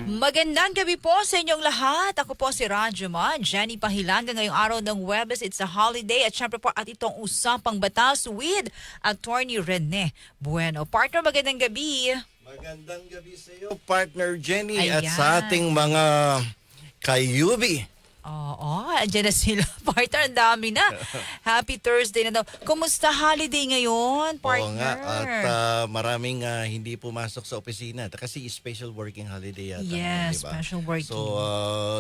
Magandang gabi po sa inyong lahat. Ako po si Rajama, Jenny Pahilanga. Ngayong araw ng Webes, it's a holiday. At syempre po at itong Usapang Batas with Attorney Rene Bueno. Partner, magandang gabi. Magandang gabi sa iyo, partner Jenny, at Ayan. sa ating mga kayubi. Oo, andyan na sila. Partner, ang dami na. Happy Thursday na daw. Kumusta holiday ngayon, partner? Oo nga, at maraming hindi pumasok sa opisina kasi special working holiday yata. Yes, diba? special working. So,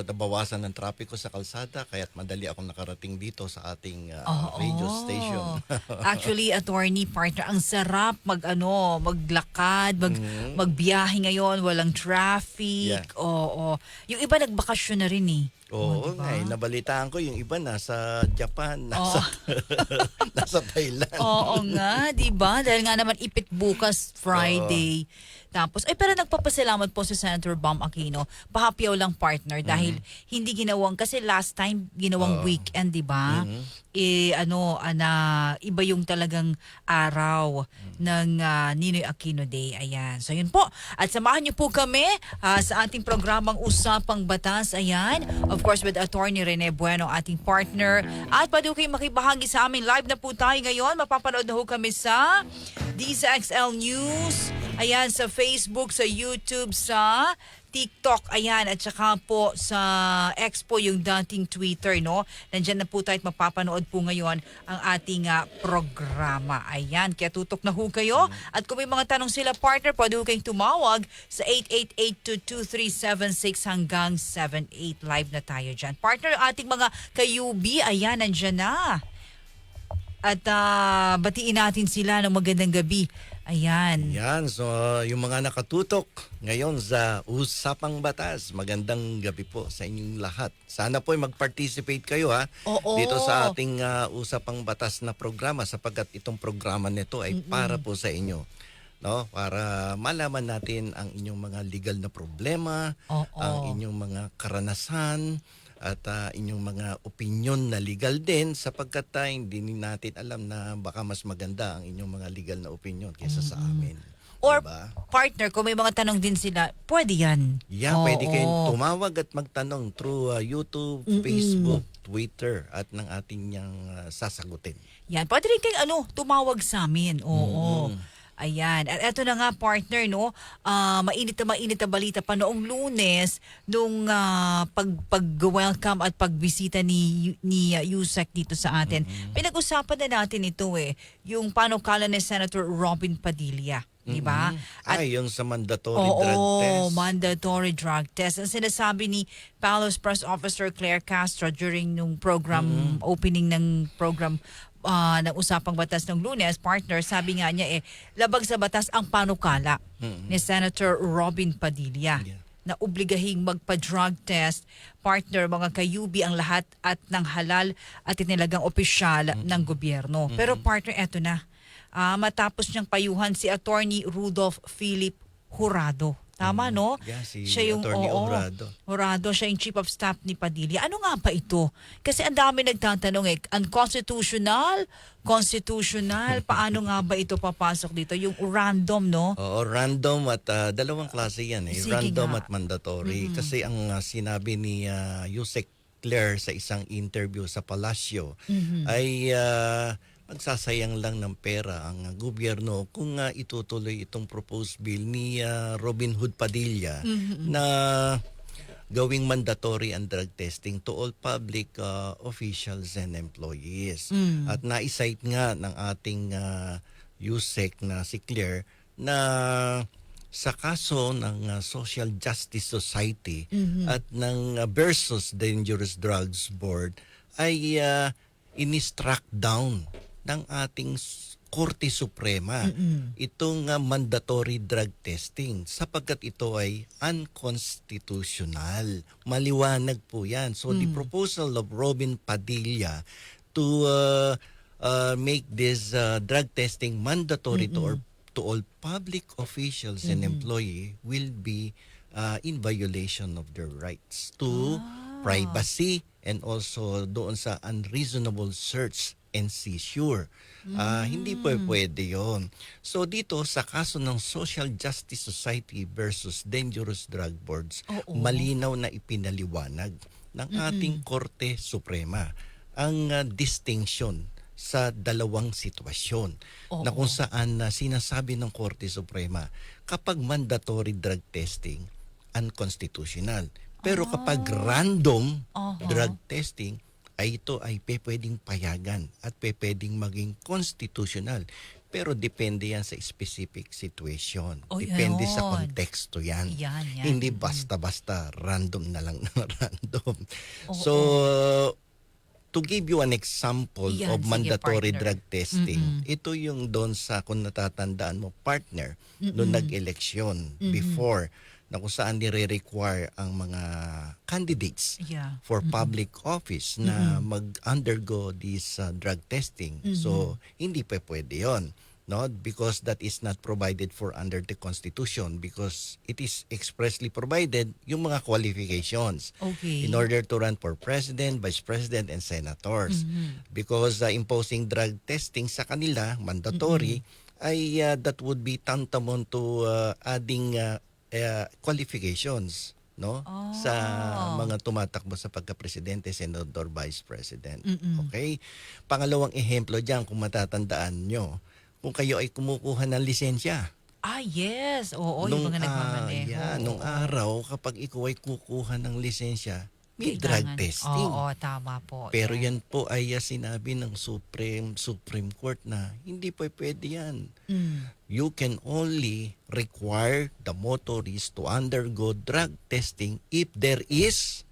nabawasan ng trapiko sa kalsada kaya't madali akong nakarating dito sa ating radio station. Actually, attorney partner, ang sarap maglakad, magbiyahe ngayon, walang traffic. Yeah. Oo. Yung iba nagbakasyon na rin eh. Oo, diba? nga, nabalitaan ko yung iba nasa Japan, nasa Thailand. Oo nga, 'di ba? Dahil nga naman ipit bukas Friday. Tapos pero nagpapasalamat po si Senator Bam Aquino. Pahapyaw lang partner dahil hindi ginawang kasi last time ginawang weekend, 'di ba? Iba yung talagang araw ng Ninoy Aquino Day. Ayan. So yun po. At samahan niyo po kami sa ating programang Usapang Batas. Ayan. Of course with Attorney Rene Bueno, ating partner. At pwede kayo makibahagi sa amin. Live na po tayo ngayon. Mapapanood na ho kami sa DZXL News. Ayan, sa Facebook, sa YouTube, sa TikTok, ayan, at saka po sa Expo, yung dating Twitter, no? Nandyan na po tayo at mapapanood po ngayon ang ating programa. Ayan, kaya tutok na ho kayo. At kung may mga tanong sila, partner, pwede ho kayong tumawag sa 888-22376 hanggang 78. Live na tayo dyan. Partner, ating mga kayubi, ayan, nandyan na. At batiin natin sila ng magandang gabi. Ayan. Yan, so yung mga nakatutok ngayon sa Usapang Batas, magandang gabi po sa inyong lahat. Sana po ay mag-participate kayo Oo. dito sa ating Usapang Batas na programa sapagkat itong programa nito ay para po sa inyo. No, para malaman natin ang inyong mga legal na problema, ang inyong mga karanasan, at inyong mga opinion na legal din sapagkat hindi natin alam na baka mas maganda ang inyong mga legal na opinion kaysa sa amin. Or Diba? partner, kung may mga tanong din sila, pwede yan. Yeah, pwede kayong tumawag at magtanong through YouTube, Facebook, Twitter at ng ating niyang sasagutin. Yan, pwede rin kayong tumawag sa amin. Oo. Ayan. At eto na nga partner, no? Mainit na balita pa noong Lunes nung pag-welcome at pagbisita ni Yusek dito sa atin. Pinag-usapan na natin ito yung panukala ni Senator Robin Padilla. Diba? At yung sa mandatory drug test. Mandatory drug test. Ang sinasabi ni Palos Press Officer Claire Castro during nung program, opening ng program ng Usapang Batas ng Lunes, partner, sabi nga niya labag sa batas ang panukala ni Senator Robin Padilla. Yeah. Na obligahing magpa-drug test, partner, mga kayubi ang lahat at ng halal at inilagang opisyal ng gobyerno. Pero partner, eto na. Matapos niyang payuhan si Attorney Rudolph Philip Jurado. Tama, no? Yeah, si Siya yung, Attorney Jurado. Jurado, siya yung Chief of Staff ni Padilla. Ano nga ba ito? Kasi ang dami nagtatanong unconstitutional, constitutional, paano nga ba ito papasok dito? Yung random, no? Oo, random at dalawang klase yan. Sige Random nga. at mandatory. Kasi ang sinabi ni Yusek Claire sa isang interview sa Palacio ay magsasayang lang ng pera ang gobyerno kung itutuloy itong proposed bill ni Robin Hood Padilla na gawing mandatory ang drug testing to all public officials and employees. At na-cite nga ng ating Yusek na si Claire na sa kaso ng Social Justice Society at ng versus Dangerous Drugs Board ay ini-struck down ng ating Korte Suprema itong mandatory drug testing sapagkat ito ay unconstitutional. Maliwanag po yan. So the proposal of Robin Padilla to make this drug testing mandatory to all public officials and employee will be in violation of their rights to privacy and also doon sa unreasonable search and seizure. Hindi po pwede yon. So dito sa kaso ng Social Justice Society versus Dangerous Drug Boards, Oo. malinaw na ipinaliwanag ng ating Korte Suprema ang distinction sa dalawang sitwasyon na kung saan sinasabi ng Korte Suprema kapag mandatory drug testing, unconstitutional. Pero kapag random drug testing, ay ito ay pwedeng payagan at pwedeng maging constitutional. Pero depende yan sa specific situation. Depende sa Ayun. konteksto yan. Yan. Hindi basta-basta random na lang na random. Oo. So, to give you an example Yan, of sige, mandatory partner. drug testing, ito yung doon sa, kung natatandaan mo, partner, noong nag-eleksyon before, na kung saan nire-require ang mga candidates Yeah. for public office na mag-undergo this drug testing. So, hindi pa pwede yun. No? Because that is not provided for under the Constitution because it is expressly provided yung mga qualifications Okay. in order to run for president, vice president, and senators. Because imposing drug testing sa kanila, mandatory, ay that would be tantamount to adding qualifications no sa mga tumatakbo sa pagka-presidente, senador, vice president. Okay? Pangalawang ehemplo diyan kung matatandaan nyo, kung kayo ay kumukuha ng lisensya. Yes. Oo, yung mga nagmamaneho. Nung araw kapag ikaw ay kukuha ng lisensya, may drug Kailangan. testing. Oo, tama po. Pero yan po ay sinabi ng Supreme Court na hindi po pwede yan. You can only require the motorist to undergo drug testing if there is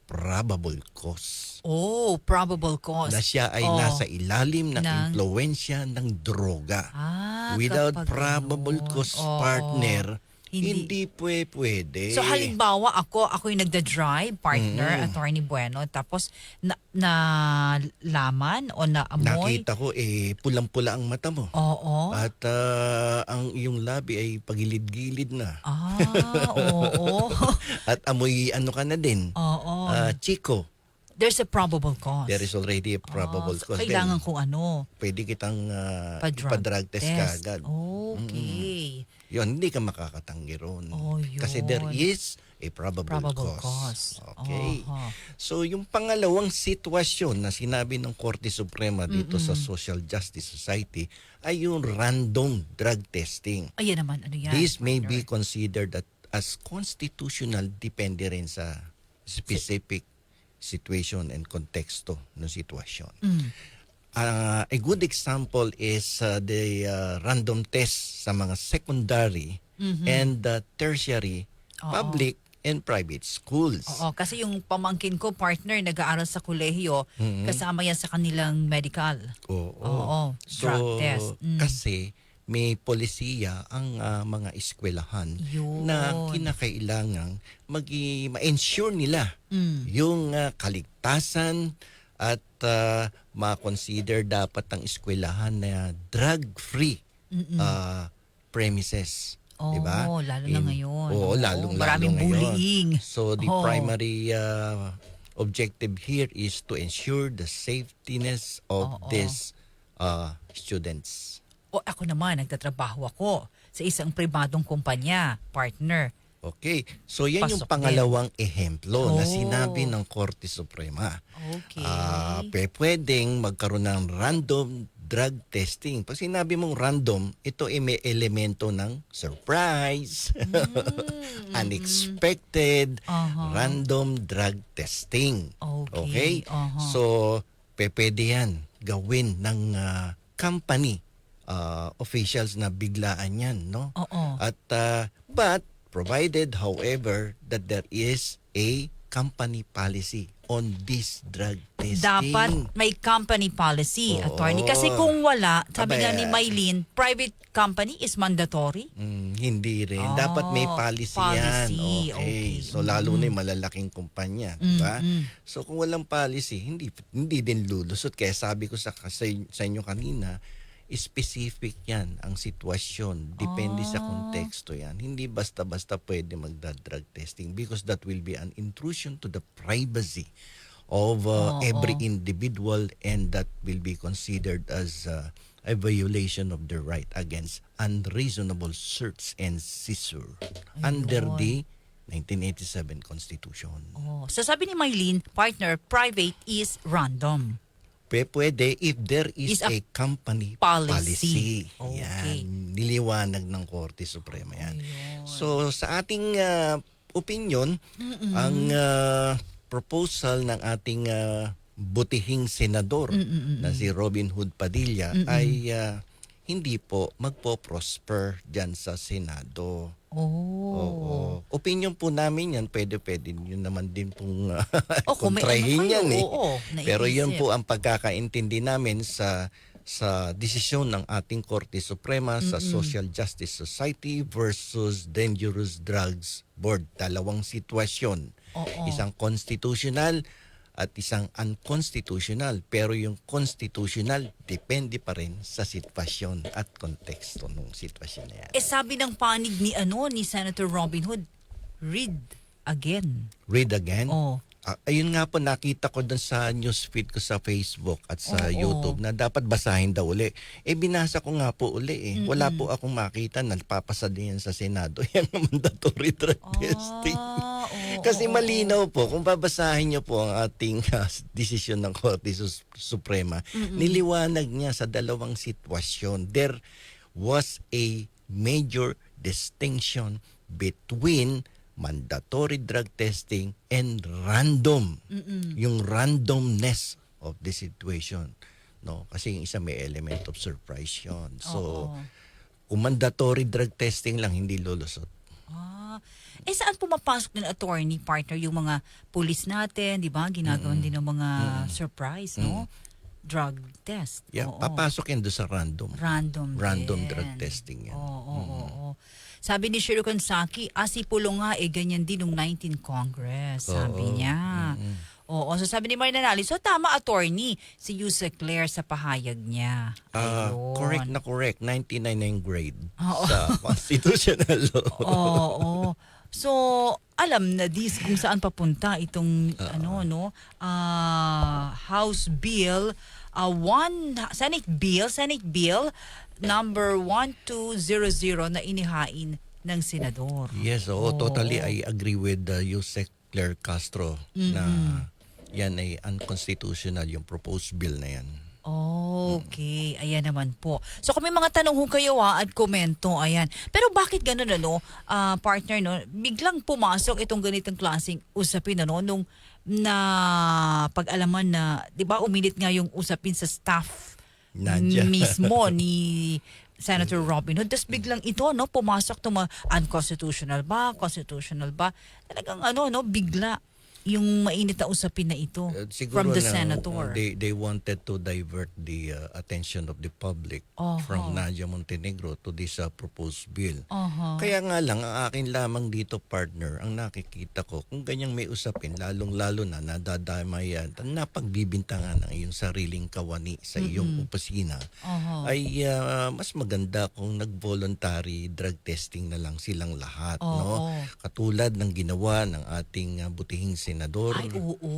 probable cause. Oh, probable cause. Na siya ay nasa ilalim ng impluensya ng droga. Without kapag probable ganun. cause, Oo. partner, Hindi. hindi pwede. So halimbawa ako yung nagda-drive, partner, Attorney Bueno, tapos na laman o naamoy. Nakita ko pulang-pula ang mata mo. Oo. At ang iyong labi ay pagilid-gilid na. Oo. At amoy ano ka na din. Oo. Chico. There's a probable cause. There is already a probable So cause. kailangan Then, kung ano. pwede kitang Pa-drug ipa-drug test kaagad. Okay. Yun, hindi ka makakatanggi ron. Yun. Kasi there is a probable cause. Okay. So, yung pangalawang sitwasyon na sinabi ng Korte Suprema dito sa Social Justice Society ay yung random drug testing. Ayan naman, ano yan? This may be considered as constitutional depende rin sa specific situation and konteksto ng sitwasyon. A good example is the random test sa mga secondary and tertiary public and private schools. Oo, kasi yung pamangkin ko, partner, nag-aaral sa kolehiyo, kasama yan sa kanilang medical. Oo, drug test. Kasi may polisiya ang mga eskwelahan na kinakailangang ma-ensure nila yung kaligtasan at ma-consider dapat ang eskwelahan na drug-free premises. Diba? Lalo na ngayon. Oo, lalong-lalo maraming ngayon. bullying. So the primary objective here is to ensure the safetyness of these students. Ako naman, nagtatrabaho ako sa isang pribadong kumpanya, partner. Okay. So yan yung Pasok pangalawang ehemplo na sinabi ng Korte Suprema. Okay. Pwedeng magkaroon ng random drug testing. Pag sinabi mong random, ito ay may elemento ng surprise, unexpected, random drug testing. Okay. So, pwede yan gawin ng company officials na biglaan yan, no? At but provided, however, that there is a company policy on this drug testing. Dapat may company policy, attorney. Kasi kung wala, sabi nga ni Maylene, private company is mandatory. Hindi rin. Dapat may policy yan. Okay. So lalo na yung malalaking kumpanya, di ba? So kung walang policy, hindi din lulusot. Kaya sabi ko sa inyo kanina, specific yan ang sitwasyon. Depende sa konteksto yan. Hindi basta-basta pwede magda-drug testing because that will be an intrusion to the privacy of every Oo. individual, and that will be considered as a violation of the right against unreasonable search and seizure under Ayun. the 1987 Constitution. Oh. So sabi ni Mylene, partner, private is random. Pwede if there Is is a a company policy. policy. Okay. Yan, niliwanag ng Korte Suprema yan. Ayun. So sa ating opinion, ang proposal ng ating butihing senador na si Robin Hood Padilla ay hindi po magpo-prosper dyan sa Senado. Oh. Oo. Opinion po namin yan, pwede yun naman din pong Kung may kontrahin kayo, yan eh. oo, Pero yun naiisip. po ang pagkakaintindi namin sa desisyon ng ating Korte Suprema sa Social Justice Society versus Dangerous Drugs Board. Dalawang sitwasyon. Oo. Isang constitutional at isang unconstitutional. Pero yung constitutional, depende pa rin sa sitwasyon at konteksto ng sitwasyon na yan. Sabi ng panig ni Senator Robin Hood, read again. Read again? Oh. Ayun nga po, nakita ko dun sa newsfeed ko sa Facebook at sa Oo. YouTube na dapat basahin daw uli. Binasa ko nga po uli . Wala po akong makita na papasa din yan sa Senado. Yan ang mandatory drug testing. Kasi malinaw po, kung babasahin niyo po ang ating desisyon ng Korte Suprema, niliwanag niya sa dalawang sitwasyon. There was a major distinction between mandatory drug testing and random. Yung randomness of the situation. No? Kasi yung isa may element of surprise yun. So, kung mandatory drug testing lang, hindi lulusot. Saan pumapasok ng attorney partner yung mga pulis natin, di ba? Ginagawan din ng mga surprise, no? Drug test. Yeah, Oo. papasok yan doon sa random. Random drug din. testing yan. Oo. Sabi ni Shiro Konsaki, asipulo nga ganyan din nung 19 Congress. Sabi niya. Oo. So sabi ni Marina Nali, so tama attorney, si Yusek Claire sa pahayag niya. Ayun. Correct na correct. 99 na yung grade Oo. sa constitutional law. Oo. So, alam na kung saan papunta itong House Bill Senate Bill number 1200 na inihain ng senador. Yes, totally I agree with Yusek Claire Castro na yan ay unconstitutional yung proposed bill na yan. Okay, ayan naman po. So kung may mga tanong ho kayo at komento, ayan. Pero bakit ganun partner biglang pumasok itong ganitong klaseng usapin nung na pag-alaman na 'di ba uminit nga yung usapin sa staff Nandiyan. mismo ni Senator Robin Hood. Tapos biglang ito pumasok unconstitutional ba, constitutional ba? Talagang bigla yung mainit na usapin na ito from Siguro the na, senator. they wanted to divert the attention of the public from Nadia Montenegro to this proposed bill. Kaya nga lang, ang akin lamang dito, partner, ang nakikita ko, kung ganyang may usapin, lalong-lalo na nadadamay yan, napagbibintangan ang iyong sariling kawani sa iyong opisina, ay mas maganda kung nag-voluntary drug testing na lang silang lahat. No? Katulad ng ginawa ng ating butihing senador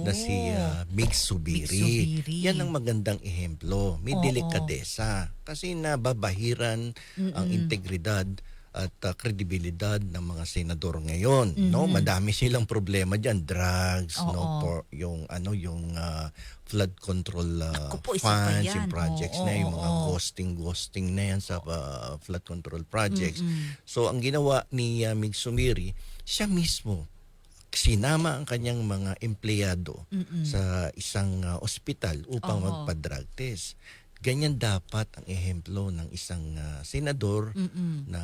na si Mig Zubiri. Yan ang magandang ehemplo. May delikadesa. Kasi nababahiran ang integridad at kredibilidad ng mga senador ngayon. No, madami silang problema diyan, drugs, yung flood control funds, yung projects na yung mga ghosting na yan sa flood control projects. So ang ginawa ni Mig Zubiri, siya mismo sinama ang kanyang mga empleyado sa isang ospital upang magpa-drug test. Ganyan dapat ang ehemplo ng isang senador na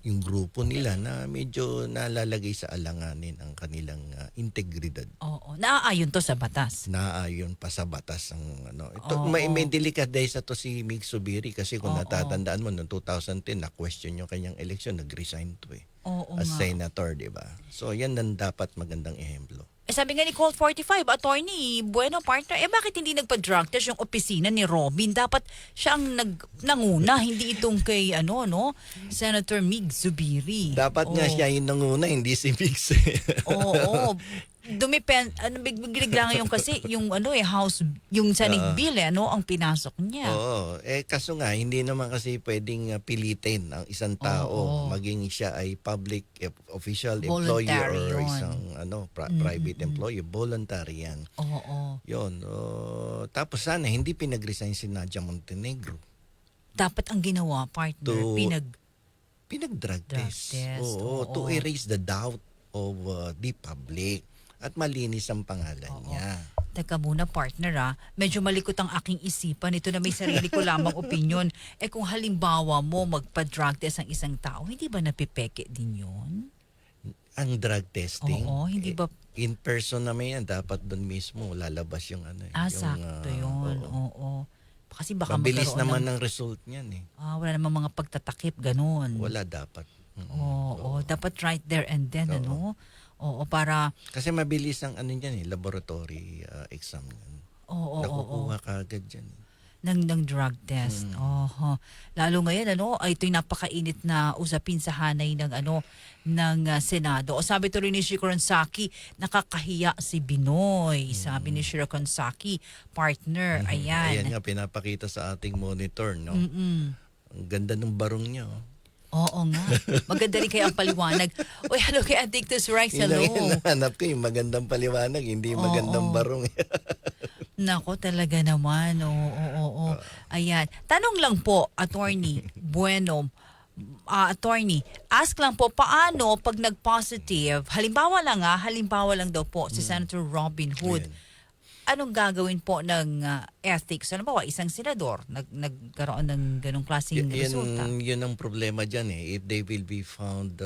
yung grupo nila na medyo nalalagay sa alanganin ang kanilang integridad. Naaayon to sa batas. Naaayon pa sa batas ang may delikadesa to si Mig Zubiri kasi kung natatandaan mo noong 2010 na-question yung kanyang eleksyon, nag-resign to as senator, di ba? So yan ang dapat magandang ehemplo. Sabi nga ni Colt 45, attorney, bueno partner, bakit hindi nagpa-drug test yung opisina ni Robin? Dapat siya ang nanguna, hindi itong kay Senator Mig Zubiri. Dapat nga siya yung nanguna, hindi si Mig. biglig lang yung kasi yung house, yung Senate bill ang pinasok niya. Oo. Kaso nga, hindi naman kasi pwedeng pilitin ang isang tao maging siya ay public official employee Voluntary or yun. isang private employee. Voluntary yan. Oo. Yun. Tapos sana hindi pinag-resign si Nadia Montenegro. Dapat ang ginawa, partner, Pinag-drug Drug test. test, Oo, oo. to erase the doubt of the public. At malinis ang pangalan niya. Teka muna, partner, medyo malikot ang aking isipan. Ito na may sarili ko lamang opinion. Kung halimbawa mo magpa-drug test ang isang tao, hindi ba napipeke din yun? Ang drug testing. Oo, hindi ba... In person naman yan, dapat doon mismo lalabas yung sakto yun. Oo. Kasi baka mabilis magkaroon naman ng result niyan wala namang mga pagtatakip, ganun. Wala dapat. Oo, dapat right there and then, Oo, para... Kasi mabilis ang laboratory exam yan. Oo. Nakukuha ka agad dyan. ng drug test. Lalo ngayon ito'y napakainit na usapin sa hanay ng Senado. O sabi to rin ni Shikoron Saki, nakakahiya si Binoy. Sabi ni Shikoron Saki, partner. Ayan. Ayan nga pinapakita sa ating monitor, no. Ang ganda ng barong niya. Oo nga. Maganda rin kayo ang paliwanag. Uy, hello kay Addictus Rex. Hello. Yung hanap ko yung magandang paliwanag, hindi magandang barong. Nako, talaga naman. Oo. Ayan. Tanong lang po, Attorney Bueno, Attorney, ask lang po, paano pag nag-positive, halimbawa lang daw po si Senator Robin Hood, anong gagawin po ng ethics? Ano ba, isang senador nagkaroon ng ganong klaseng resulta? Yun ang problema dyan If they will be found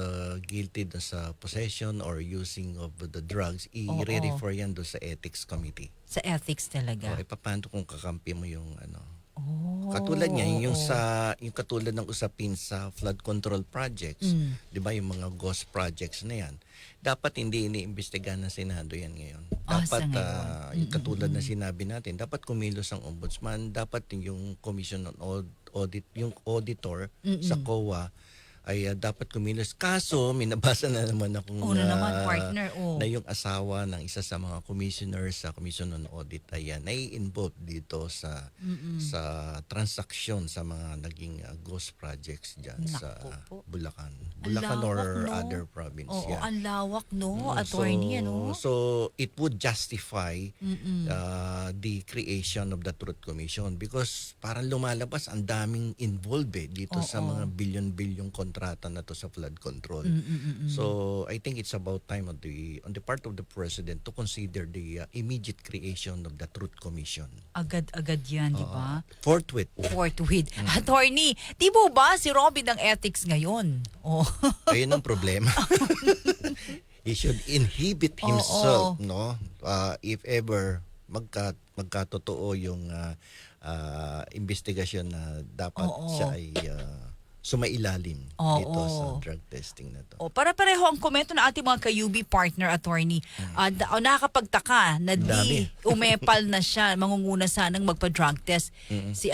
guilty sa possession or using of the drugs, i-refer yan doon sa ethics committee. Sa ethics talaga? Paano kung kakampi mo yung katulad niya, yung katulad ng usapin sa flood control projects, di ba yung mga ghost projects na yan, dapat hindi iniimbestigahan ng Senado yan ngayon. Dapat, yung katulad na sinabi natin, dapat kumilos ang ombudsman, dapat yung Commission on Audit, yung auditor sa COA, ay dapat kumilos. Kaso, minabasa na naman akong partner, na yung asawa ng isa sa mga commissioners sa Commission on Audit ay nai-involve dito sa transaksyon sa mga naging ghost projects dyan sa Bulacan. Bulacan or other province. Oo, ang lawak, attorney, So, it would justify the creation of the Truth Commission because parang lumalabas ang daming involved dito sa mga billion-billion kontrata na to sa flood control. So, I think it's about time on the part of the President to consider the immediate creation of the Truth Commission. Agad-agad yan, di ba? Forthwith. Attorney, di mo ba si Robin ng ethics ngayon? Ayun ang problema. He should inhibit himself, if ever magkatotoo yung investigasyon na dapat siya ay sumailalim dito sa drug testing na to. Para-pareho ang komento ng ating mga ka-UB partner, attorney. Nakakapagtaka na umepal na siya, mangunguna sanang magpa-drug test. Si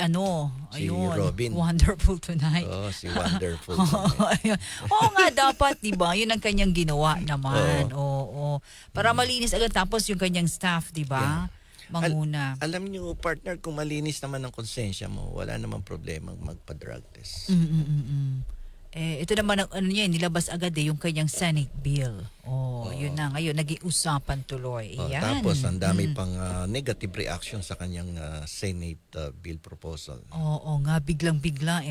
Robin. Wonderful Tonight. Si Wonderful Tonight. Oo nga, dapat, di ba? Yun ang kanyang ginawa naman. Oo. Para malinis agad tapos yung kanyang staff, di ba? Manguna. Alam niyo, partner, kung malinis naman ang konsensya mo, wala namang problema magpa-drug test. Ito naman ang nilabas agad yung kanyang Senate bill. Yun na ngayon, naging usapan tuloy. Tapos ang dami pang negative reaction sa kanyang Senate bill proposal. Oo nga, biglang-bigla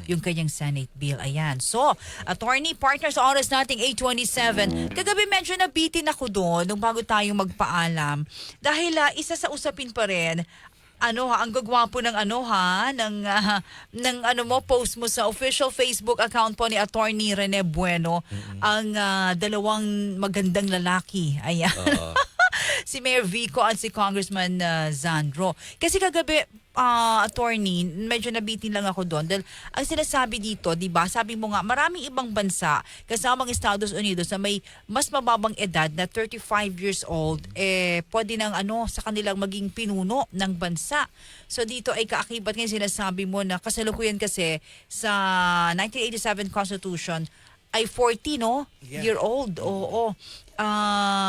yung kanyang Senate bill. Ayan. So, attorney partner sa oras nating 8:27. Kagabi medyo nabitin ako doon nung bago tayo magpaalam. Dahil isa sa usapin pa rin, ang gagwapo ng post mo sa official Facebook account po ni Attorney Rene Bueno, ang dalawang magandang lalaki. Ayan. Si Mayor Vico at si Congressman Zandro. Kasi kagabi, attorney, medyo nabitin lang ako doon. Dahil ang sinasabi dito, di ba, sabi mo nga, maraming ibang bansa, kasamang Estados Unidos, na may mas mababang edad na 35 years old, pwede nang sa kanilang maging pinuno ng bansa. So dito ay kaakibat ngayon sinasabi mo na kasalukuyan kasi sa 1987 Constitution, ay 40, year old. Oo.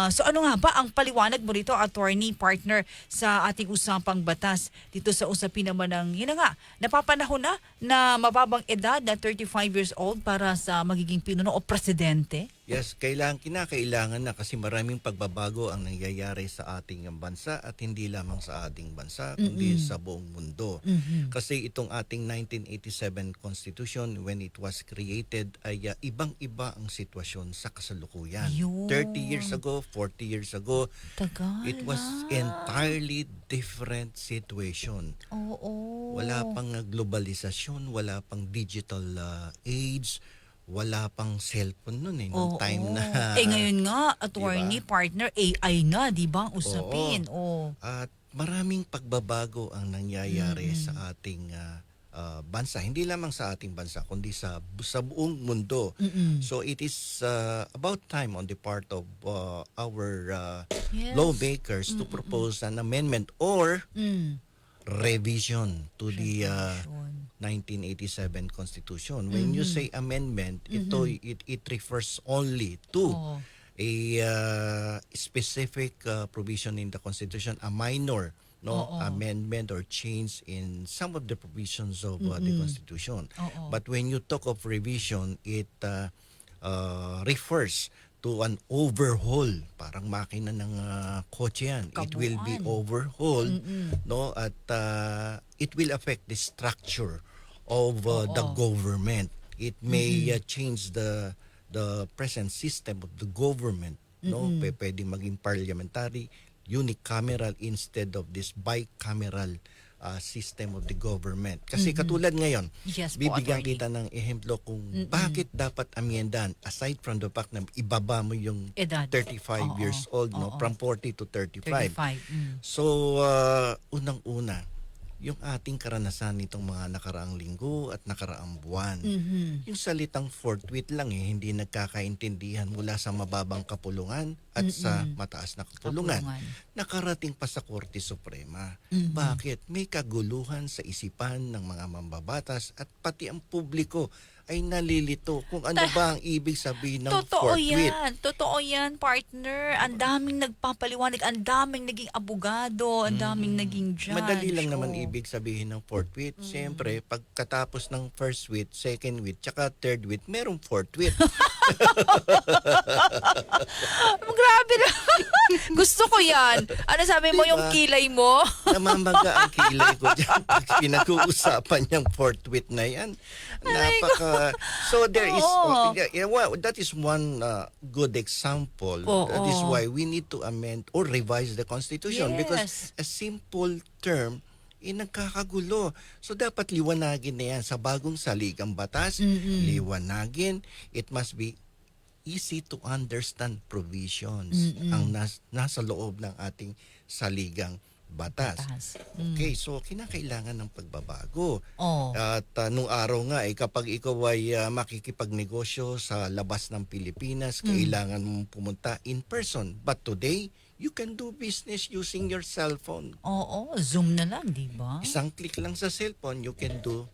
So ano nga ba ang paliwanag mo rito, attorney partner, sa ating usapang batas dito sa usapin naman ng, yun na nga, napapanahon na mababang edad na 35 years old para sa magiging pinuno o presidente? Yes, kinakailangan na kasi maraming pagbabago ang nangyayari sa ating bansa at hindi lamang sa ating bansa kundi sa buong mundo. Kasi itong ating 1987 Constitution, when it was created, ay ibang-iba ang sitwasyon sa kasalukuyan. Yun. 30 years ago, 40 years ago, Tagal it was entirely different situation. Oo. Wala pang globalisasyon, wala pang digital age, wala pang cellphone noon nung Oo. time na Ngayon nga, attorney Diba? partner, AI na, di ba ang usapin? Oo. at maraming pagbabago ang nangyayari sa ating bansa, hindi lamang sa ating bansa kundi sa buong mundo. So it is about time on the part of our Yes. lawmakers to propose an amendment or Mm. revision to the Revision. 1987 Constitution. When you say amendment, it refers only to Oo. a specific provision in the Constitution, a minor Oo. amendment or change in some of the provisions of the Constitution. Oo. But when you talk of revision, it refers to an overhaul, parang makina ng kotse yan. It will be Kabuuan. overhauled, no, at it will affect the structure of the government. It may change the present system of the government, no. Pwede maging parliamentary, unicameral instead of this bicameral system of the government. Kasi katulad ngayon, Yes po, bibigyan attorney. kita ng ehemplo kung bakit dapat amyendahan, aside from the fact na ibaba mo yung Edad. 35 Oo. years old, no, Oo. from 40 to 35. 35. So, unang-una, yung ating karanasan nitong mga nakaraang linggo at nakaraang buwan. Yung salitang forthwith lang hindi nagkakaintindihan mula sa mababang kapulungan at sa mataas na kapulungan. Nakarating pa sa Korte Suprema. Bakit? May kaguluhan sa isipan ng mga mambabatas at pati ang publiko ay nalilito kung ano ba ang ibig sabihin ng Totoo forthwith. yan. Totoo yan, partner. Ang daming nagpapaliwanag, ang daming naging abogado, ang daming naging judge. Madali lang naman Oo. ibig sabihin ng fourth with. Siyempre, pagkatapos ng first with, second with, tsaka third with, merong fourth with. Grabe na. Gusto ko yan. Ano sabi mo, Diba? yung kilay mo? Namamaga ang kilay ko dyan pag pinag-uusapan yung fourth with na yan. So there is, Oo. well, that is one good example. Oo. That is why we need to amend or revise the Constitution Yes. because a simple term nagkakagulo. So dapat liwanagin na yan sa bagong saligang batas. Liwanagin. It must be easy to understand provisions ang nasa loob ng ating saligang batas. Okay, so kinakailangan ng pagbabago. Oo. At nung araw nga, kapag ikaw ay makikipagnegosyo sa labas ng Pilipinas, kailangan mong pumunta in person. But today, you can do business using your cellphone. Oo, Zoom na lang, di ba? Isang click lang sa cellphone, you can do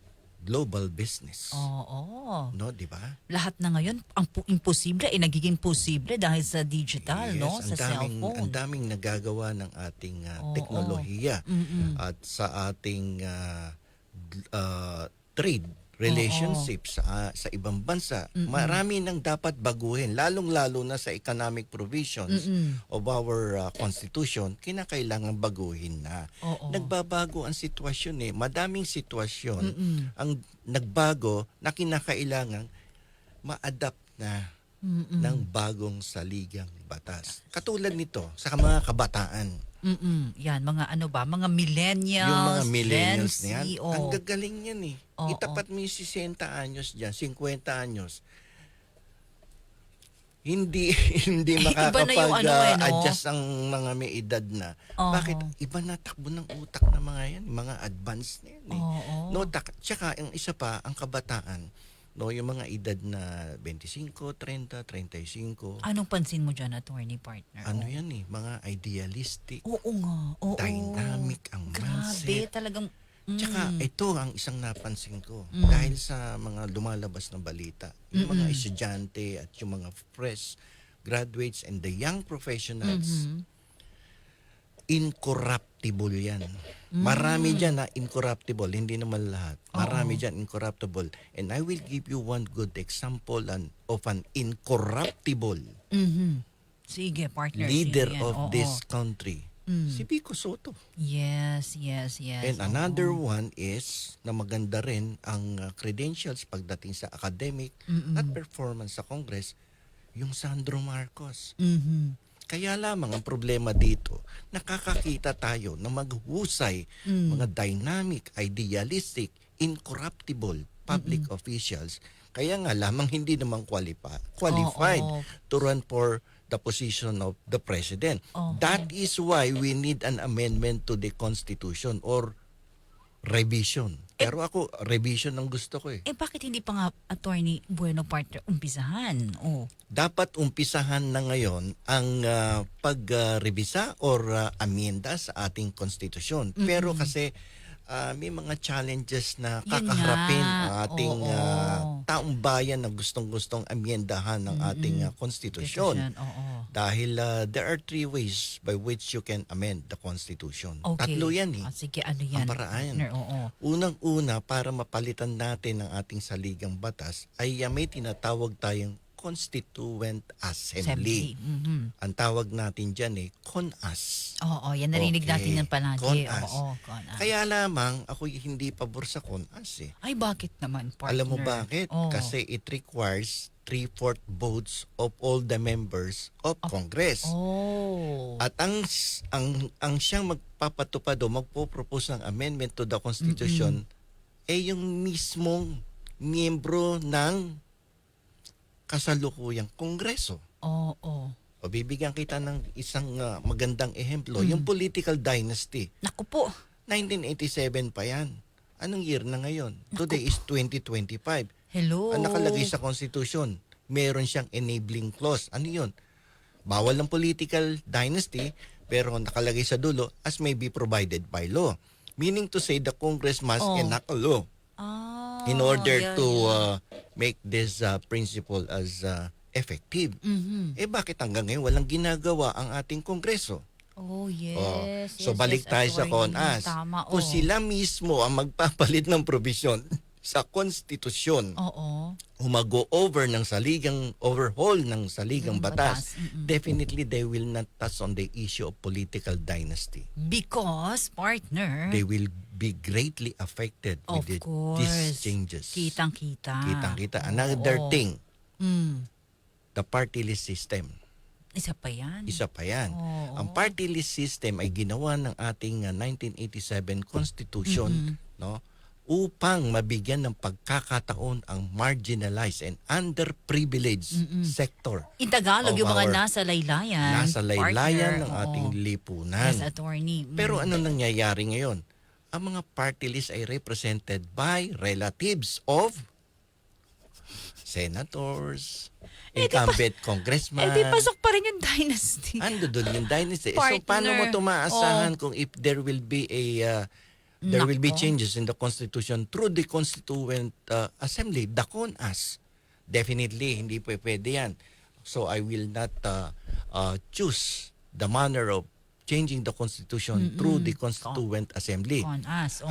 global business. Oo. No, di ba? Lahat na ngayon, ang imposible ay nagiging posible dahil sa digital, no? Sa ang cellphone. daming nagagawa ng ating Oo. teknolohiya at sa ating trade relationships sa ibang bansa. Marami nang dapat baguhin, lalong-lalo na sa economic provisions of our constitution, kinakailangan baguhin na. Oo. Nagbabago ang sitwasyon Madaming sitwasyon ang nagbago na kinakailangan ma-adapt na ng bagong saligang batas. Katulad nito sa mga kabataan. Yan, mga ano ba? Mga millennials, Yung mga millennials Gen na yan, Z, oo. ang gagaling yan Oo. Itapat mo yung 60 anyos dyan, 50 anyos. Hindi Iba na yung ano makakapag-adjust ang mga may edad na. Oo. Bakit? Iba na takbo ng utak ng mga yan, mga advanced na yan Oo. No, tsaka yung isa pa, ang kabataan, no, yung mga edad na 25, 30, 35, Anong pansin mo dyan, attorney partner? ano yan mga idealistic, Oo nga. Oo. dynamic ang Grabe, mindset. talagang... Tsaka ito ang isang napansin ko dahil sa mga lumalabas na balita, yung mga estudyante at yung mga fresh graduates and the young professionals, incorruptible yan. Marami dyan na incorruptible, hindi naman lahat. Marami dyan incorruptible. And I will give you one good example of an incorruptible Sige, partner. leader sige yan. of Oo. this country. Si Vico Soto. Yes. And another one is na maganda rin ang credentials pagdating sa academic at performance sa Congress, yung Sandro Marcos. Kaya lamang ang problema dito, nakakakita tayo na maghusay mga dynamic, idealistic, incorruptible public officials. Kaya nga lamang hindi naman qualified to run for the position of the president. That is why we need an amendment to the Constitution or revision. Pero ako, revision ang gusto ko eh. Bakit hindi pa nga, Attorney Bueno, partner, umpisahan? Dapat umpisahan na ngayon ang pag-revisa or amienda sa ating konstitusyon. Pero kasi may mga challenges na Yun kakaharapin nga. ang ating Oo. taong bayan na gustong-gustong amiendahan ng ating konstitusyon. Dahil there are 3 ways by which you can amend the Constitution. Okay. 3 yan eh. Sige, ano yan? Ang paraan. Partner? Oo. Unang-una, para mapalitan natin ang ating saligang batas, ay may tinatawag tayong Constituent Assembly. Ang tawag natin dyan CONAS. Oo, yan narinig natin yan palagi. CONAS. Oo, CONAS. Kaya lamang, ako hindi pabor sa CONAS eh. Ay, bakit naman, partner? Alam mo bakit? Oo. Kasi it requires 3/4 votes of all the members of Congress. At ang siyang magpapatupad o magpo-propose ng amendment to the Constitution ay yung mismong miyembro ng kasalukuyang Kongreso. Oo. O bibigyan kita ng isang magandang ehemplo, yung political dynasty. Naku po. 1987 pa yan. Anong year na ngayon? Today is 2025. Hello. Ang nakalagay sa Constitution, meron siyang enabling clause. Ano yun? Bawal ang political dynasty, pero nakalagay sa dulo, as may be provided by law. Meaning to say, the Congress must enact a law in order to make this principle as effective. Bakit hanggang ngayon walang ginagawa ang ating Kongreso? Yes. So balik tayo sa CONAS. Tama, Kung sila mismo ang magpapalit ng provision sa konstitusyon, mag-go over ng overhaul ng saligang batas, definitely they will not touch on the issue of political dynasty. Because, partner, They will be greatly affected with these changes. Kitang-kita. Kitang-kita. Another thing, the party list system. Isa pa yan. Isa pa yan. Ang party list system ay ginawa ng ating 1987 Constitution, no, upang mabigyan ng pagkakataon ang marginalized and underprivileged sector. In Tagalog, yung mga nasa laylayan. Nasa laylayan partner. ng ating lipunan. Yes, attorney. Pero ano nangyayari ngayon? Ang mga party list ay represented by relatives of senators, incumbent congressman. Di pasok pa rin yung dynasty. Ando doon yung dynasty. Partner. So paano mo tumaasahan kung if there will be changes in the Constitution through the Constituent Assembly, the CONAS? Definitely, hindi pwede yan. So I will not choose the manner of changing the Constitution through the Constituent Assembly. CONAS.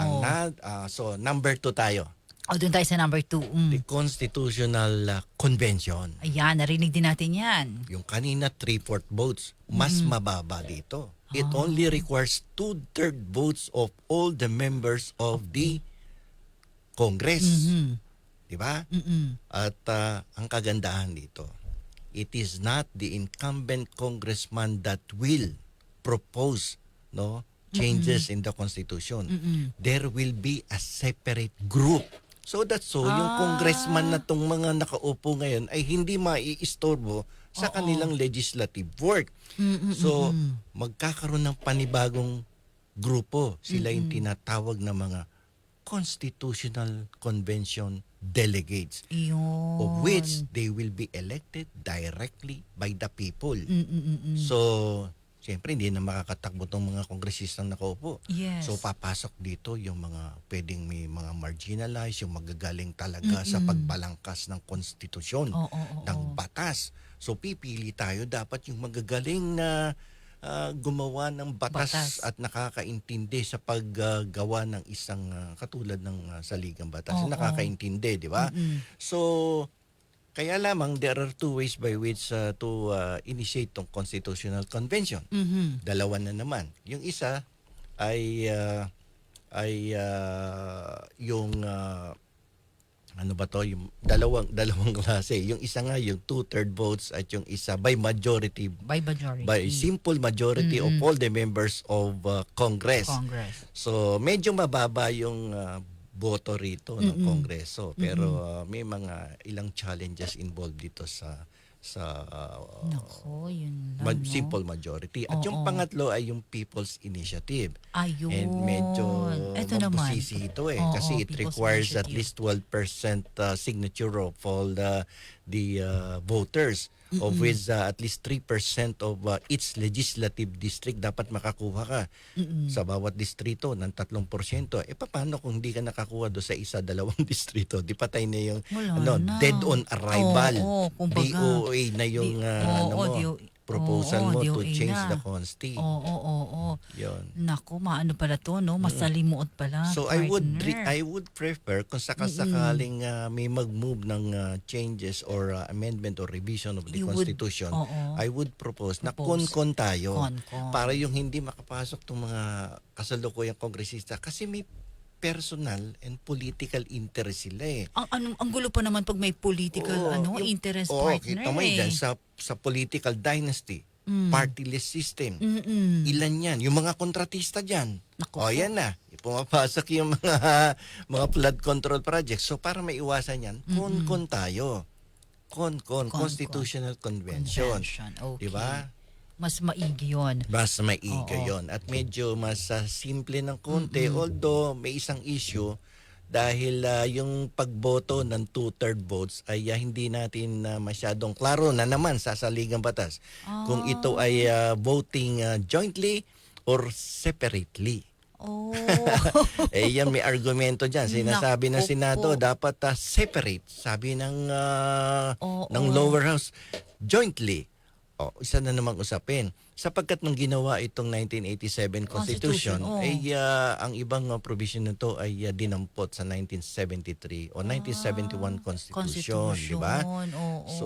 So number 2 tayo. Doon tayo sa number 2. The Constitutional Convention. Ayan, narinig din natin yan. Yung kanina 3/4 votes, mas mababa dito. It only requires 2/3 votes of all the members of the Congress. Di ba? At ang kagandahan dito, it is not the incumbent congressman that will propose changes in the Constitution. There will be a separate group. So that's so, yung congressman na tong mga nakaupo ngayon ay hindi maiistorbo sa kanilang legislative work. So, magkakaroon ng panibagong grupo. Sila yung tinatawag na mga Constitutional Convention delegates, of which they will be elected directly by the people. So, siyempre hindi na makakatakbo tong mga kongresistang nakaupo. Yes. So papasok dito yung mga pwedeng may mga marginalized, yung magagaling talaga sa pagbalangkas ng konstitusyon, ng batas. So pipili tayo dapat yung magagaling na gumawa ng batas, at nakakaintindi sa paggawa ng isang katulad ng saligang batas. Nakakaintindi, di ba? So kaya lamang there are two ways by which to initiate tong constitutional convention. Dalawa na naman. Yung isa ay yung ano ba to, yung dalawang klase. Yung isa nga yung 2/3 votes at yung isa by majority, By majority. by simple majority of all the members of Congress. So medyo mababa yung boto rito ng Kongreso, pero may mga ilang challenges involved dito sa Nako, yun lang, no? simple majority. At yung pangatlo ay yung People's Initiative. Ayun. And medyo Ito naman. mabusisi ito Oo, kasi it People's requires at Initiative. least 12% signature of all the voters, of which at least 3% of each legislative district dapat makakuha ka sa bawat distrito ng 3%. Paano kung hindi ka nakakuha do sa isa, dalawang distrito? Di patay na yung Wala na. dead on arrival. Kumbaga. DOA na yung proposal mo to DOA change na. the consti. Oo. Yun. Naku, maano pala to, no? Masalimuot pala. So I would prefer kung sakasakaling may mag-move ng changes or amendment or revision of the Constitution, I would propose na kon-kon tayo para yung hindi makapasok tong mga kasalukuyang kongresista kasi may personal and political interest sila Ang gulo pa naman pag may political interest partner. Kita mo dyan sa political dynasty, partyless system. Ilan yan? Yung mga kontratista dyan. Yan na. Pumapasok yung mga flood control projects. So para maiwasan yan, kon-kon tayo. Constitutional Convention. Okay. Diba? Mas maigi yun. Mas maiga yon. At medyo mas simple ng konti. Although may isang issue dahil yung pagboto ng 2/3 votes ay hindi natin masyadong klaro na naman sa saligang batas. Kung ito ay voting jointly or separately. Yan may argumento dyan. Sinasabi ng Senado dapat separate. Sabi ng lower house jointly. Isa na namang usapin. Sapagkat nung ginawa itong 1987 Constitution, ang ibang provision nito ay dinampot sa 1973 o 1971 Constitution, di ba? So,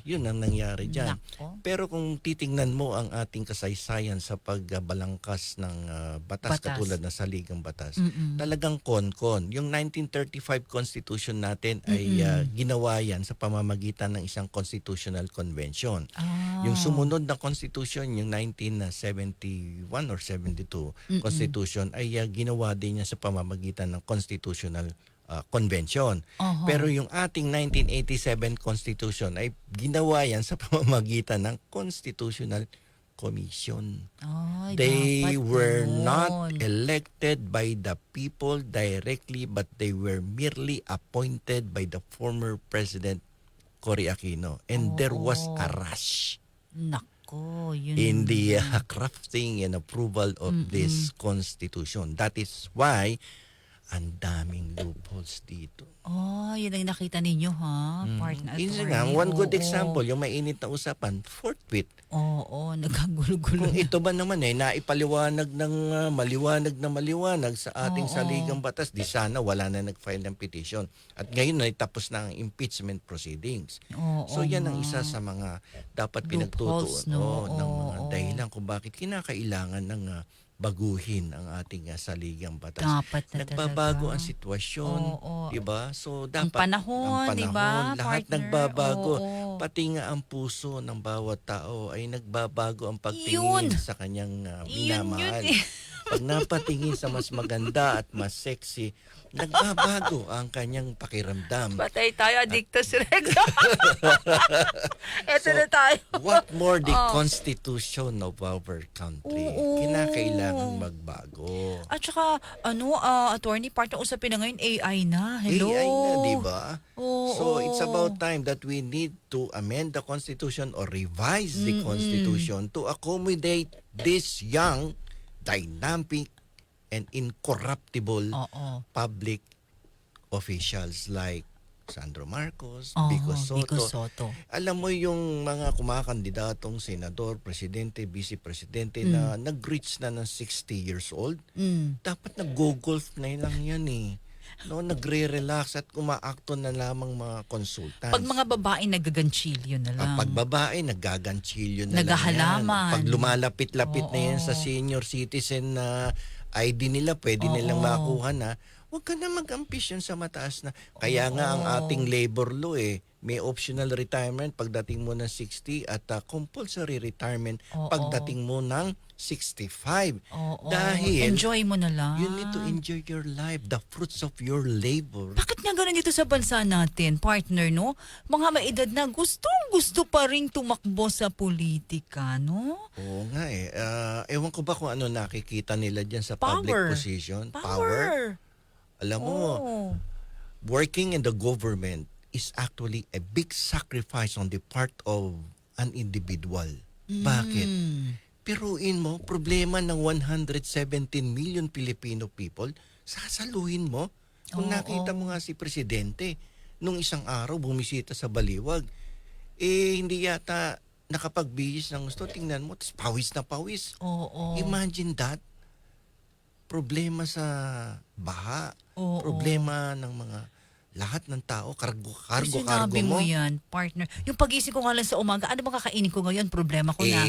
yun ang nangyari dyan. Pero kung titingnan mo ang ating kasaysayan sa pagbalangkas ng batas katulad ng saligang batas, talagang kon-kon. Yung 1935 Constitution natin ay ginawa yan sa pamamagitan ng isang Constitutional Convention. Yung sumunod na Constitution, yung 1971 or 72 Constitution ay ginawa din niya sa pamamagitan ng Constitutional Convention. Pero yung ating 1987 Constitution ay ginawa yan sa pamamagitan ng Constitutional Commission. They were not elected by the people directly, but they were merely appointed by the former President Cory Aquino. And there was a rush in the crafting and approval of this Constitution. That is why ang daming loopholes dito. Yun ang nakita ninyo, ha? Partner attorney. One good example, yung mainit na usapan, forthwith. Nagkagulo-gulo. Kung ito ba naman naipaliwanag ng maliwanag sa ating saligang batas, di sana wala na nag-file ng petition. At ngayon ay tapos na ang impeachment proceedings. So yan ang isa sa mga dapat pinagtutuon ng mga dahilan kung bakit kinakailangan ng baguhin ang ating saligang batas. Nagbabago ang sitwasyon, diba? So dapat ang panahon, diba, lahat partner? nagbabago. Pati nga ang puso ng bawat tao ay nagbabago ang pagtingin sa kanyang minamahal. Pag napatingin sa mas maganda at mas sexy, nagbabago ang kanyang pakiramdam. Patay tayo, adicto si Rex. Eto na tayo. What more the constitution of our country? Oo. Kinakailangan magbago. At saka, attorney, part ng usapin na ngayon, AI na. Hello? AI na, di ba? Oo. So it's about time that we need to amend the constitution or revise the constitution to accommodate this young, dynamic, and incorruptible Oo. public officials like Sandro Marcos, Oo, Vico Soto. Vico Soto. Alam mo yung mga kumakandidatong senador, presidente, vice-presidente na nag-reach na ng 60 years old, dapat nag-go-golf na lang yan eh. No, nagre-relax at kumaakto na lamang mga consultants. Pag mga babae, nagaganchilyo na lang. Pag babae, naggaganchilyo na lang yan. Naghahalaman. Pag lumalapit-lapit na yan sa Oo. senior citizen na ID nila, pwede nilang makuha na, huwag ka na mag-ambisyon sa mataas na. Kaya nga ang ating labor law may optional retirement pagdating mo ng 60 at compulsory retirement pagdating mo ng 65. Oo. Dahil Enjoy mo na lang. you need to enjoy your life, the fruits of your labor. Bakit nga ganun dito sa bansa natin, partner, no? Mga maedad na gusto pa rin tumakbo sa politika, no? Oo nga ewan ko ba kung ano nakikita nila dyan sa public Power. position. Power. Alam mo, Oo. working in the government is actually a big sacrifice on the part of an individual. Bakit? Piruin mo, problema ng 117 million Filipino people, sasaluhin mo. Kung nakita mo nga si Presidente, nung isang araw bumisita sa Baliwag, hindi yata nakapagbihis ng gusto. Tingnan mo, tas pawis na pawis. Oo. Imagine that. Problema sa baha, Oo. problema ng mga lahat ng tao, kargo Sinabi mo mo. yan, partner. Yung pagising ko nga lang sa umaga, ano bang kakainin ko ngayon? Problema ko na.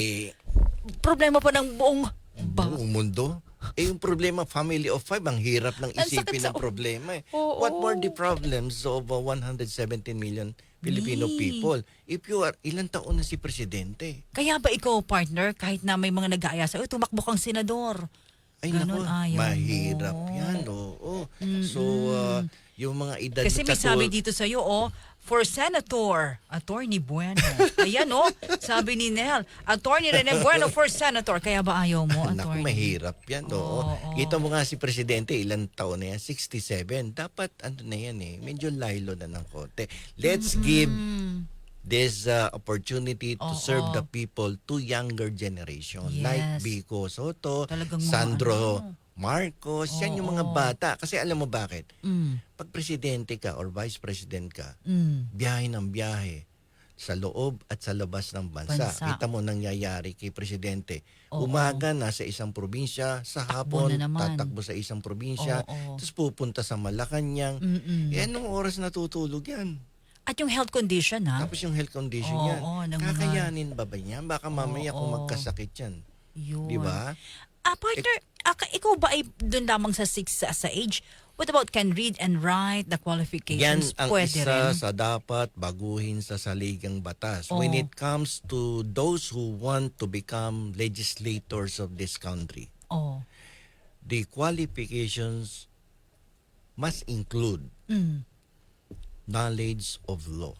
Problema pa ng buong Buong mundo. Yung problema, family of 5, ang hirap ng Ang sakit isipin sa ng problema. Oo. What more the problems of 117 million Filipino people? If you are, ilang taon na si Presidente? Kaya ba ikaw, partner, kahit na may mga nag-aaya sa'yo, tumakbo kang senador? Ay Ganon, nako, ayaw mahirap mo. yan. Oo. So, yung mga edad Kasi may sabi dito sa'yo, for Senator, Attorney Bueno. Ayan, sabi ni Nel, Attorney Rene Bueno for Senator. Kaya ba ayaw mo, Naku, Attorney? mahirap yan. Oo. Oo. Kita mo nga si Presidente, ilang taon na yan? 67. Dapat, ano na yan medyo laylo na ng konti. Let's give this opportunity to serve the people to younger generation. Yes. Like Vico Soto, Talagang mga Sandro Marcos, yan yung mga bata. Kasi alam mo bakit? Pag presidente ka or vice president ka, biyahe ng biyahe sa loob at sa labas ng bansa. Kita mo nangyayari kay presidente. Umaga nasa isang probinsya, sa Takbo hapon na naman. tatakbo sa isang probinsya, Oo. tapos pupunta sa Malacanang. Anong oras natutulog yan? At yung health condition, ha? Tapos yung health condition Oo, yan. ng mga- Kakayanin ba yan? Baka mamaya kung magkasakit yan. Yun. Di ba? Partner, ikaw ba ay doon lamang sa 6 sa age? What about can read and write, the Yan qualifications? ang Pwede isa rin. sa dapat baguhin sa saligang batas. Oo. When it comes to those who want to become legislators of this country, Oh. the qualifications must include knowledge of law.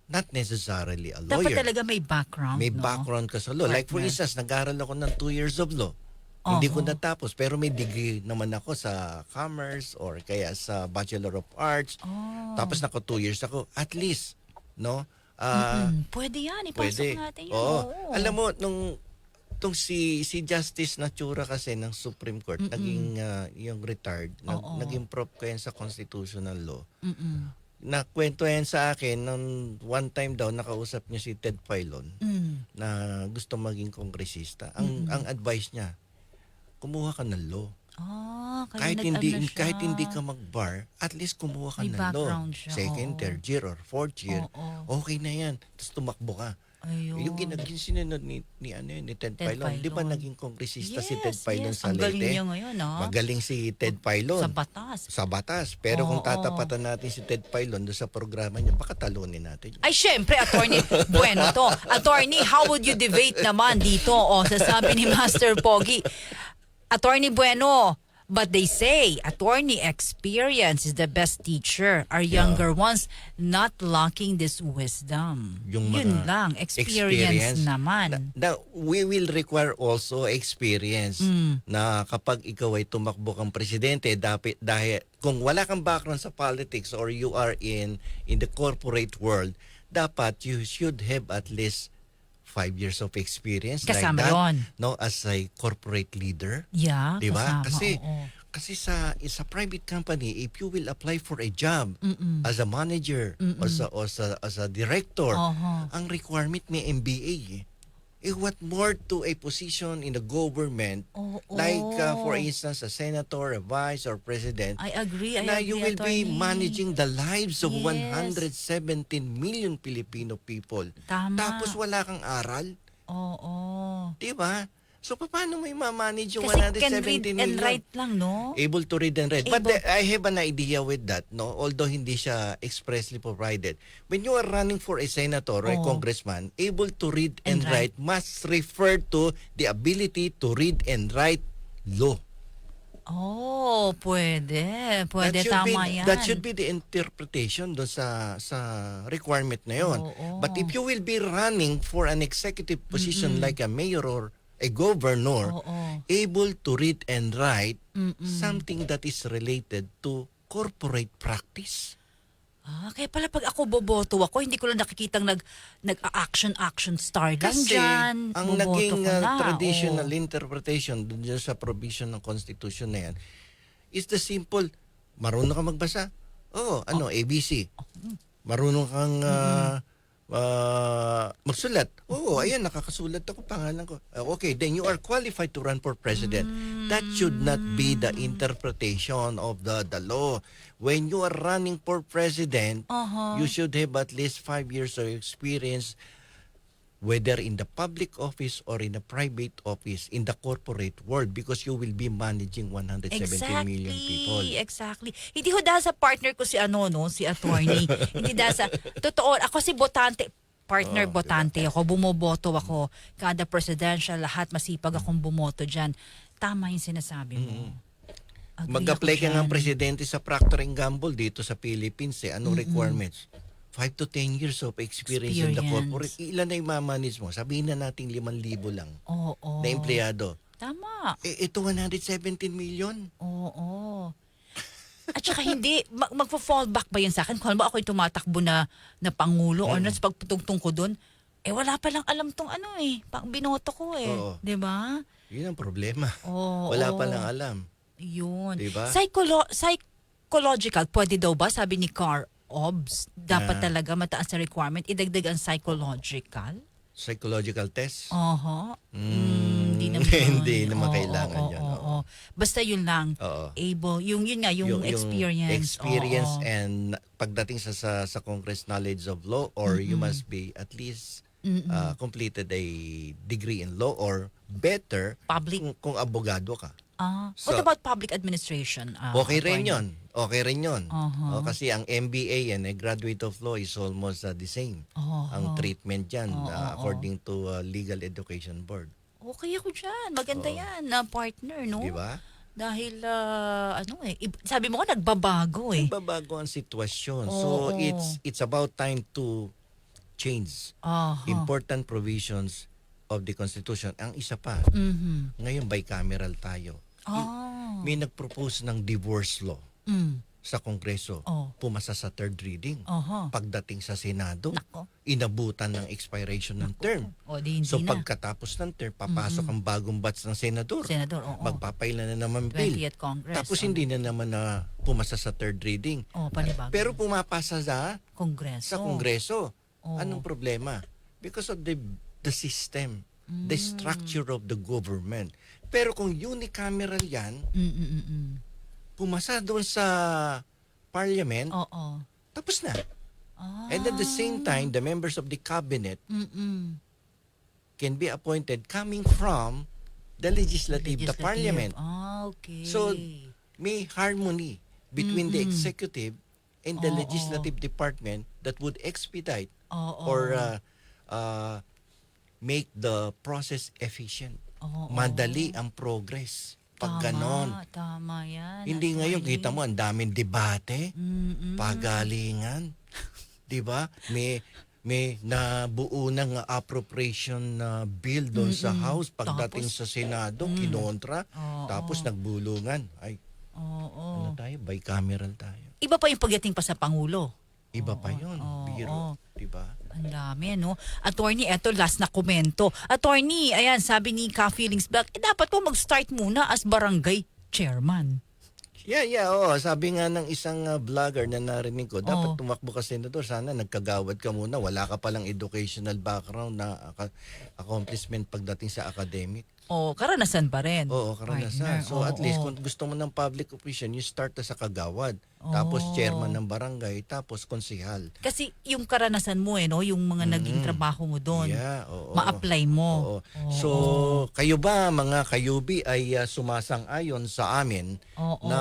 Not necessarily a Dapat lawyer. talaga may background, May no? background ka sa law. Like for Partner. instance, nag-aral ako ng 2 years of law. Hindi ko natapos, pero may degree naman ako sa commerce or kaya sa Bachelor of Arts. Tapos naka 2 years ako. At least, no? Pwede yan, ipasok Pwede. natin yan. Oo. Oo. Alam mo, nung si Justice Natura kasi ng Supreme Court, naging yung retired, naging prop ko yan sa constitutional law. Nakwento yan sa akin nung one time daw nakausap niya si Ted Filon na gusto maging kongresista. Ang advice niya, kumuha ka ng law. Kaya Kahit hindi ka mag-bar, at least kumuha ka May ng law. background siya, Second, oo. third year or fourth year. Oo. Okay na yan. Tapos tumakbo ka. Ayun. Yung sinunod ni Ted Filon. Di ba Filon. naging kongresista si Yes, Ted Filon yes. sa Ang galing Leyte? niya ngayon, ha? Magaling si Ted Filon. Sa batas. Sa batas. Pero kung Oo. tatapatan natin si Ted Filon doon sa programa niya, baka talunin natin. Ay, syempre, Attorney Bueno to. Attorney, how would you debate naman dito? Sasabi ni Master Pogi, Attorney Bueno, but they say attorney experience is the best teacher. Our younger ones not lacking this wisdom. Yung Yun mga lang, experience naman. We will require also experience Mm. na kapag ikaw ay tumakbo kang presidente, dahil kung wala kang background sa politics or you are in the corporate world, dapat you should have at least 5 years of experience Kasama like that, yun. no, as a corporate leader. Yeah, 'Di ba? kasama, oo. Kasi sa private company, if you will apply for a job as a manager or as a director, Oho. ang requirement may MBA. What more to a position in the government, Oo. like for instance a senator, a vice or president, I agree, na you will be attorney. managing the lives of Yes. 117 million Filipino people. Tama. Tapos wala kang aral, Oo. 'di ba? So paano mo i-manage yung Kasi can read 117 and million? write lang, no? Able to read and write. But Able. I have an idea with that, no? Although hindi siya expressly provided. When you are running for a senator or a Oh. congressman, able to read and And write must refer to the ability to read and write law. Oh, pwede. Pwede, tama yan. That should be the interpretation doon sa requirement na yon. Oo. But if you will be running for an executive position like a mayor or a governor, Oo. able to read and write something that is related to corporate practice. Kaya pala pag ako boboto ako, hindi ko lang nakikitang nag-action star lang Kasi dyan. ang Boboto naging ko na. traditional Oo. interpretation dun dyan sa provision ng Constitution na yan is the simple, marunong ka magbasa? Oo, ABC. Marunong kang magsulat? Oo, ayan, nakakasulat ako, pangalan ko. Okay, then you are qualified to run for president. That should not be the interpretation of the law. When you are running for president, you should have at least 5 years of experience, whether in the public office or in the private office, in the corporate world, because you will be managing 170 million people. Exactly. Hindi ho dahil sa partner ko si si attorney. Hindi dahil sa, totoo, ako si botante, partner botante ako, bumoboto ako. Kada presidential, lahat masipag akong bumoto dyan. Tama yung sinasabi mo. Agree Mag-apply ako ka ng dyan. presidente sa Procter & Gamble dito sa Philippines. Anong requirements? 5 to 10 years of experience in the corporate. Ilan na yung mamanage mo? Sabihin na natin 5,000 lang Oo. na empleyado. Tama. Ito 117 million. Oo. At saka hindi, magpo-fall back ba yan sa akin? Kung ba ako'y tumatakbo na pangulo or nas pagputugtong ko doon, wala pa lang alam tong binoto ko Oo. Di ba? Yun ang problema. Oo. Wala pa lang alam. Yun. Diba? Psychological, pwede daw ba? Sabi ni Carl Obs, dapat Na- talaga mataas na requirement. Idagdag ang psychological? Psychological test? Oho. Hindi naman. Hindi naman Oo, kailangan oo, yan. oo, Oo. oo. Basta yun lang. Oo. Able. Yung experience. Experience Oo. and pagdating sa Congress knowledge of law, or you must be at least completed a degree in law, or better Public. kung abogado ka. What So- about public administration? Okay rin attorney? yun. Okay rin yun. Uh-huh. Kasi ang MBA and a graduate of law is almost the same. Uh-huh. Ang treatment dyan Uh-huh. according to Legal Education Board. Okay ako dyan. Maganda yan na partner, no? Di ba? Dahil, sabi mo nga, nagbabago Babago ang sitwasyon. Oo. So it's about time to change Aha. important provisions of the Constitution. Ang isa pa, Mhm. ngayon bicameral tayo. May nag-propose ng divorce law Mm. sa Kongreso. Oh. Pumasa sa third reading. Aha. Pagdating sa Senado, Nako. inabutan ng expiration ng term. O, di hindi So na. pagkatapos ng term, papasok ang bagong batch ng senador. Senador, oo. Magpapaila na naman bill. 20th Congress. Tapos hindi na naman na pumasa sa third reading. Panibago. Pero pumapasa sa Kongreso. Kongreso. Oo. Anong problema? Because of the system, the structure of the government. Pero kung unicameral yan, pumasa doon sa parliament, Oo. tapos na. And at the same time, the members of the cabinet can be appointed coming from the legislative, the parliament. Okay. So, may harmony between the executive and the legislative department that would expedite or make the process efficient. Madali ang progress. Pag ganon. Tama yan. Hindi ngayon, kita mo, ang daming debate, pagalingan. Di ba? May nabuo ng appropriation na bill doon sa House. Pagdating sa Senado, kinontra. Tapos nagbulungan. Ay, ano tayo? Bicameral tayo. Iba pa yung pagdating pa sa Pangulo. Iba pa yun. Biro. Di ba? Ang dami, no? Attorney, eto last na komento. Attorney, ayan, sabi ni Ka Feelings Black, dapat po mag-start muna as barangay chairman. Oo. Sabi nga ng isang vlogger na narinig ko, dapat tumakbo ka senador, sana nagkagawad ka muna. Wala ka palang educational background na accomplishment pagdating sa academic. Karanasan pa rin. Oo, karanasan. Partner. So at least kung gusto mo ng public official, you start sa kagawad. Tapos chairman ng barangay, tapos konsehal. Kasi yung karanasan mo no, yung mga naging trabaho mo doon. Oo. Ma-apply mo. Oo. So, kayo ba mga kayubi ay sumasang-ayon sa amin na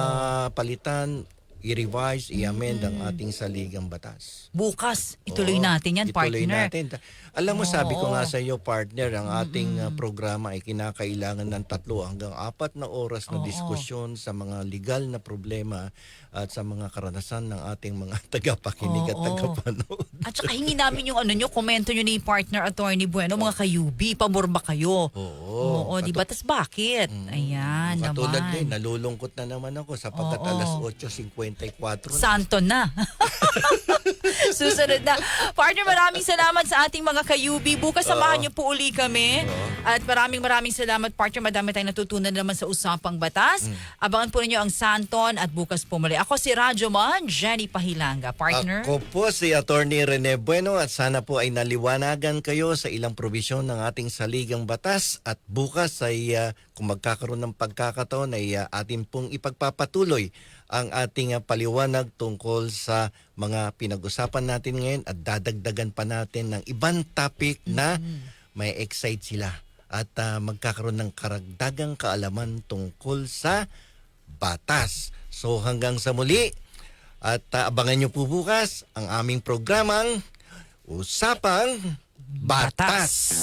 palitan, i-revise, i-amend ang ating saligang batas? Bukas, ituloy natin yan, Ituloy partner. natin. Alam mo, sabi ko nga sa iyo, partner, ang ating programa ay kinakailangan ng 3 hanggang 4 na oras na diskusyon sa mga legal na problema at sa mga karanasan ng ating mga tagapakinig at tagapanood. At saka hingi namin yung komento nyo ni partner Attorney Bueno, mga kayubi, pabor ba kayo? Oo, di ba? Tas bakit? Ayan, Katulad naman. ngayon, nalulungkot na naman ako sapagkat alas 8:54 na. Santo na. Susunod na. Partner, maraming salamat sa ating mga kayubi. Bukas samahan niyo po uli kami. At maraming salamat, partner. Madami tayong natutunan naman sa Usapang Batas. Abangan po ninyo ang Santon at bukas po muli. Ako si Radyo Man, Jenny Pahilanga. Partner? Ako po si Attorney Rene Bueno at sana po ay naliwanagan kayo sa ilang probisyon ng ating saligang batas at bukas ay kung magkakaroon ng pagkakataon ay atin pong ipagpapatuloy ang ating paliwanag tungkol sa mga pinag-usapan natin ngayon at dadagdagan pa natin ng ibang topic na may excite sila at magkakaroon ng karagdagang kaalaman tungkol sa batas. So hanggang sa muli at abangan nyo po bukas ang aming programang Usapang Batas.